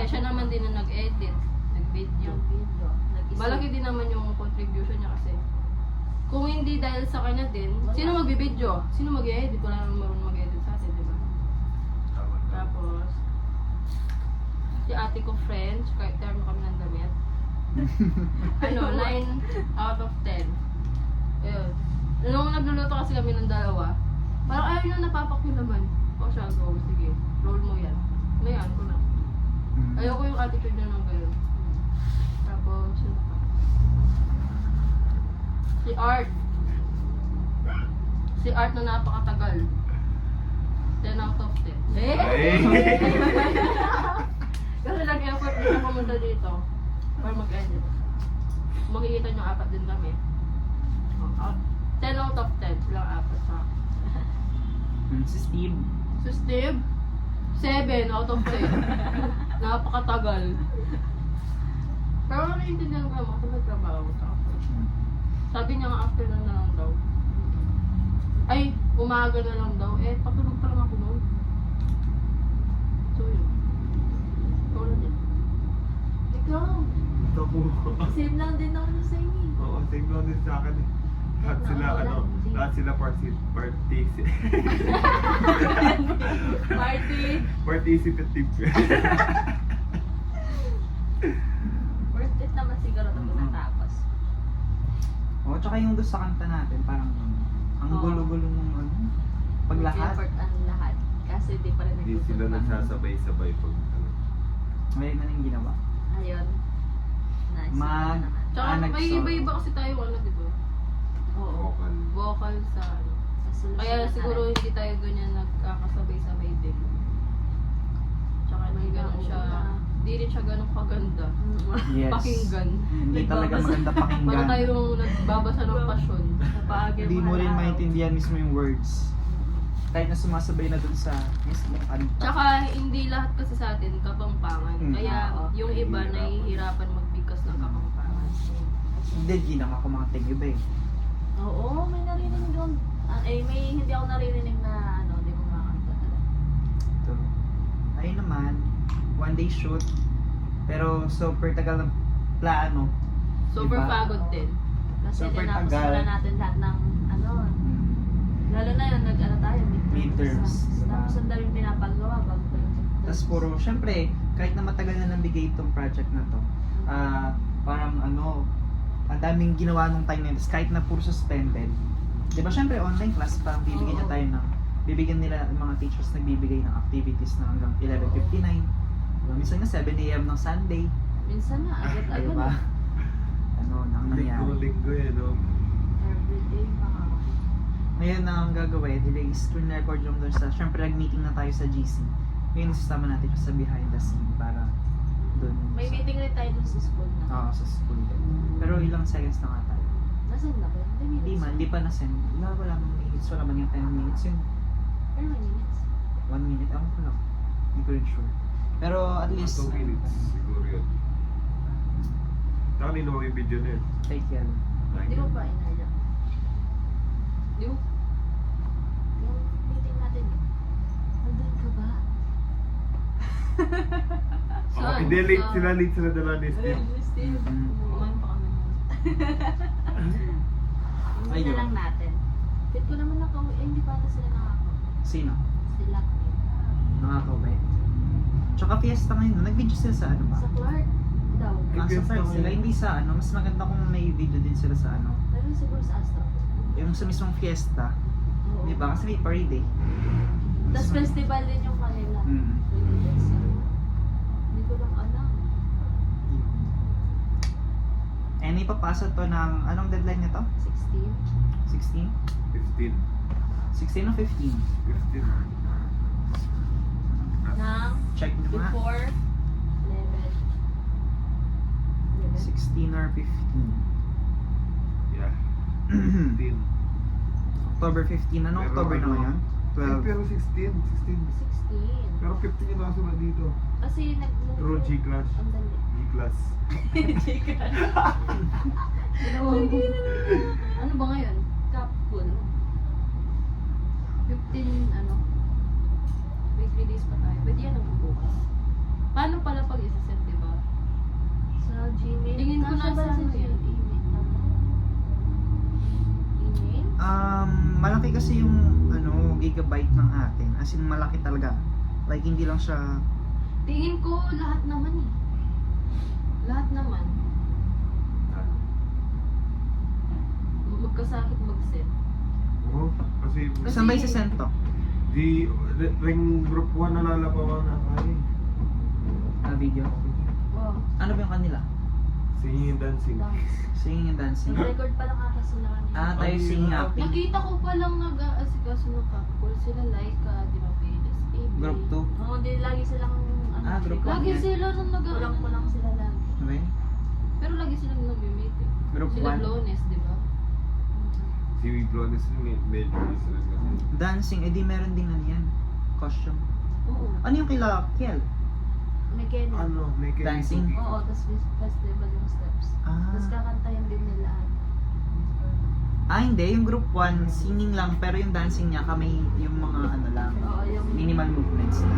siya naman din na nag-edit, nag-video. Malaki din naman yung contribution niya kasi. Kung hindi dahil sa kanya din, sino magbibideo? Sino mag-edit? Wala naman marunong mag-edit sa atin, di ba? Tapos, si ate ko French, kahit term kami ng damit. 9 out of 10. Ayun. Nung nagluluto kasi kami ng dalawa, parang ayaw nyo napapak yung laman. O siya, go, sige, roll mo yan. Ngayon ko na. Ayoko yung attitude nyo ng gano'n. Tapos, yun pa. Si Art. Si Art na napakatagal. 10 out of 10. Kasi nag-effort din ako pumunta dito para mag-edit. Makikita nyo, 4 din kami. 10 out of 10. Silang 4 sa akin. Si Steve. Si Steve, 7 out of 10. Napakatagal. Pero naiintindihan ko naman kasi may trabaho sa after. Sabi niya nga after na lang daw. Ay, umaga na lang daw. Eh, patulog pa lang ako noon. So yun. Ikaw na din. Ikaw, Ito po. same lang din ako sa inyo. Oo, same lang din sa akin. Lahat sila, lahat sila participative. Worth it naman siguro ito natapos. Oo, tsaka yung doon sa kanta natin, parang ang gulo-gulo ng ano. Paglahat. Effort ang lahat. Kasi di pa rin Hindi sila nagsasabay-sabay pag ano. Ngayon na yung ginawa. Ayun. Nice. Mag- naman. Tsaka Annex may song. iba-iba kasi tayo ano, di ba? Oo. Vocal. Vocal sa ano. Sa sunod Kaya na siguro tayo. hindi tayo ganyan nagkakasabay-sabay din. Tsaka hindi ganun siya, hindi rin siya ganun kaganda. Yes. Pakinggan. Hindi talaga maganda Para pakinggan. tayong nagbabasa ng pasyon. Napagay Hindi mo rin maintindihan mismo yung words. Kahit na sumasabay na dun sa mismo kanta. Tsaka hindi lahat kasi sa atin kapampangan. Kaya Oo. yung iba nahihirapan magbigkas ng kapampangan. Hindi, ginang ako mga ting iba eh. Oo, may narinig doon. May hindi ako naririnig na ano, di ko makakanta talaga. Ito. Ayun naman, one day shoot. Pero super tagal ng plano. Super Diba? pagod din. Kasi Super tinapos tagal. muna natin lahat ng ano, lalo na yun, nag-ano tayo, Midterms. Tapos ang daming pinapagawa bago pa yung Tapos puro, syempre, kahit na matagal na nabigay itong project na to, parang ano, ang daming ginawa nung time na yun. Tapos kahit na puro suspended. Di ba syempre online class, parang bibigyan niya tayo ng, bibigyan nila ang mga teachers nagbibigay ng activities na hanggang 11:59. Minsan nga 7 AM ng Sunday. Minsan na, Di agad-agad. ba? Ano nang nangyari. Linggo eh, no? Everyday, baka. Ngayon na ang gagawin, i-screen record yung doon sa, syempre nag-meeting na tayo sa GC. Ngayon isasama natin siya sa behind the scene para doon. May meeting rin tayo dun sa school na. Oo, sa school din. Pero ilang seconds na nga tayo. Nasaan na ba? Hindi man, hindi pa na-send. Wala mang minutes, wala man yung 10 minutes yun. Pero may minutes. 1 minute, ako ko lang. Hindi ko rin sure. Pero at least, 2 minutes siguro yun. Saka nino may video na yun. take yan. Di ba pa inaya? Yung Yung meeting natin, nandun ka ba? Oh, hindi, late sila dala ni Steve. Steve. kumain pa kami. Hindi Ayun. na lang natin. Fit ko naman ako, hindi pa na sila nakako. Sino? Sila kami. Nakakaway. Tsaka fiesta ngayon, nag-video sila sa ano ba? Sa Clark daw. Sa Fiesta Clark sila, ngayon. hindi sa ano, mas maganda kung may video din sila sa ano. Pero siguro sa Astro. Yung sa mismong fiesta, Oo. di ba? Kasi may parade eh. Tapos Mas- festival din yung kanila. Mm. Hindi ko lang alam. And ipapasa to ng, anong deadline nito? 16? 16? 15. 16 o 15? 15. Nang Check nyo nga. before 11. 16 or 15. Yeah. 15. October 15. Anong Pero October na ano, ngayon? 12. Pero 16. 16. Pero 15 yung nasa dito. Kasi nag-move. Through G-Class. Ang dali. G-Class. Ginawa mo. Ano ba ngayon? Kapul. 15, ano? May 3 days pa tayo. Pwede yan ang bukas. Paano pala pag isa ba Nasa si ano yan? Email? Malaki kasi yung ano, gigabyte ng atin. As in, malaki talaga. Like, hindi lang siya... Tingin ko lahat naman eh. Lahat naman. Magkasakit mag-set. Oo, kasi Saan ba isasend to? di ring group 1 nalalabawan na kayo. Video? Wow. Ano ba yung kanila? Singing and dancing. Dance. Singing and dancing. Nag-record pa lang ata sila kanina. Ah, tayo singing acting. Nakita ko pa lang nag-aasikaso ng couple. Sila Laika, di ba, PSAB. Group 2. Oo, hindi lagi silang ano. Ah, group record. Lagi Yan. sila nung Kulang-kulang sila lagi. Okay? Pero lagi silang nag-meet eh. Group Sila 1. Blones, di ba? Si Wiblones medyo sila kasi. Dancing, edi meron din ano yan. Costume. Oo. Ano yung kila Kiel? May Kenny. Ano, may Dancing? Oo, tapos festival yung steps. Tapos Ah. kakantayan din nila. Hindi. Yung group 1, singing lang. Pero yung dancing niya, kami yung mga ano lang. Oo, yung Minimal movements lang.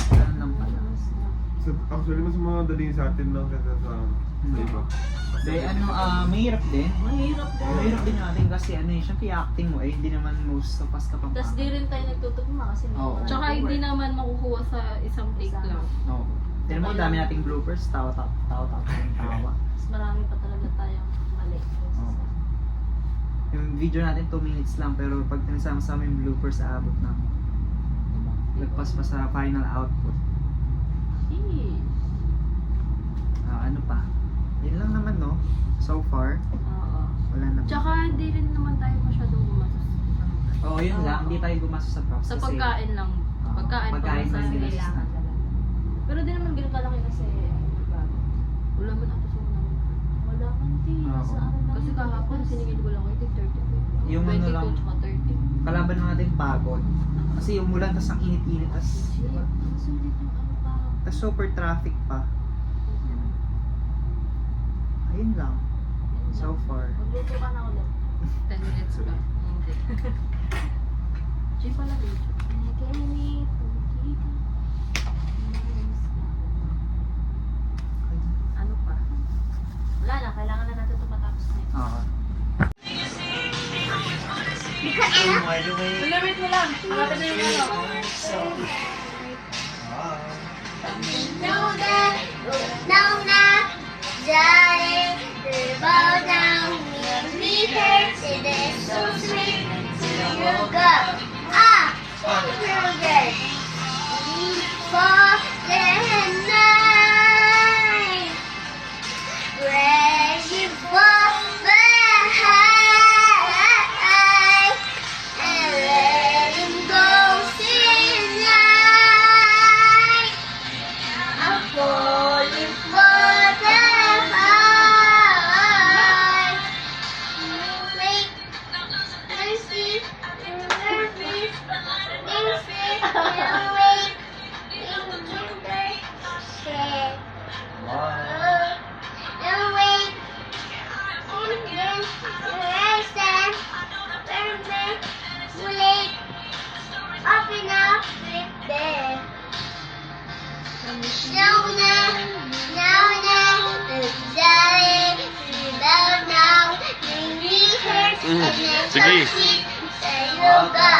Ganun lang pala. So, actually, mas madali sa atin lang kaysa sa iba. Mahirap din. Mahirap din. Mahirap din natin kasi ano eh, syempre acting mo eh, hindi naman most of us kapag Tapos di rin tayo nagtutugma kasi may Oo. mga Tsaka viewer. hindi naman makukuha sa isang take Isang. lang. No. Tignan mo, dami nating bloopers, tawa. Mas marami pa talaga tayong mali. Oo. Yung video natin 2 minutes lang, pero pag tinasama-sama yung bloopers, aabot ng lagpas pa sa final output. Sheesh. Ano pa? Yun lang naman no, so far. Oo. Wala naman. Tsaka hindi rin naman tayo masyadong gumastos sa pagkain. Oo, yun lang, Oo. hindi tayo gumastos sa props Sa kasi pagkain lang. Oo, Pagkain pa pagkain lang sa lang din. Kailangan talaga. Pero di naman ganun kalaki kasi bago. Wala man ako sa unang. Wala man din. Oo. Sa ano lang. Kasi kahapon siningil ko lang ko ito 30. Yung ano 22 lang. tsaka 30. kalaban lang natin pagod. Kasi yung mulan, tas ang init-init, tas Shit. diba? Ang sulit yung ano pa. Tas super traffic pa. Ayun lang, so far. Magluto ka na ulit. 10 minutes pa. Hindi. G pala dito. Ano pa? Wala na, kailangan na natin ito matapos na yun. Oo. Limit mo lang. Hanapin na yung ano. No, not darling. Bow down, we hurt. It is so sweet. You go. Children. For the night. Ready for the high. And let him go tonight. I'm falling for the high. Wait, I see your face. You say you wait. You say, and wait. And then I stand. Perfect. Too late. Up and up with there. Now, darling, about now, we hurt and sige. say you go.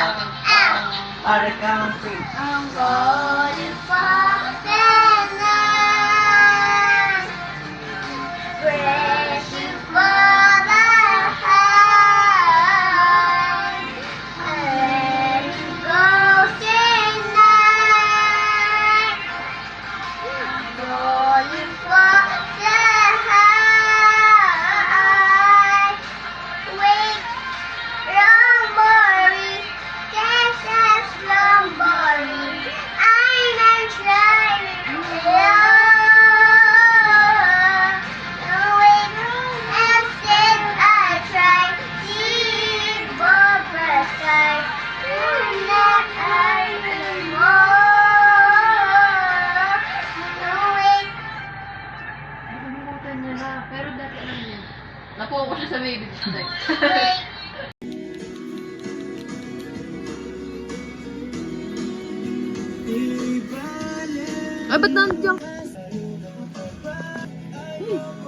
Are country. I'm falling for the night. Ready for the high. Let you go tonight. Falling for the high. Wait, Lomboree, Texas Lomboree. I'm not trying to wait, instead I try to first time. Not anymore. Wait. Nakalimutan niya na. Pero dati alam niya. Nakuha ko siya sa baby step. Wait. Ay, ba't nandiyan? Eh,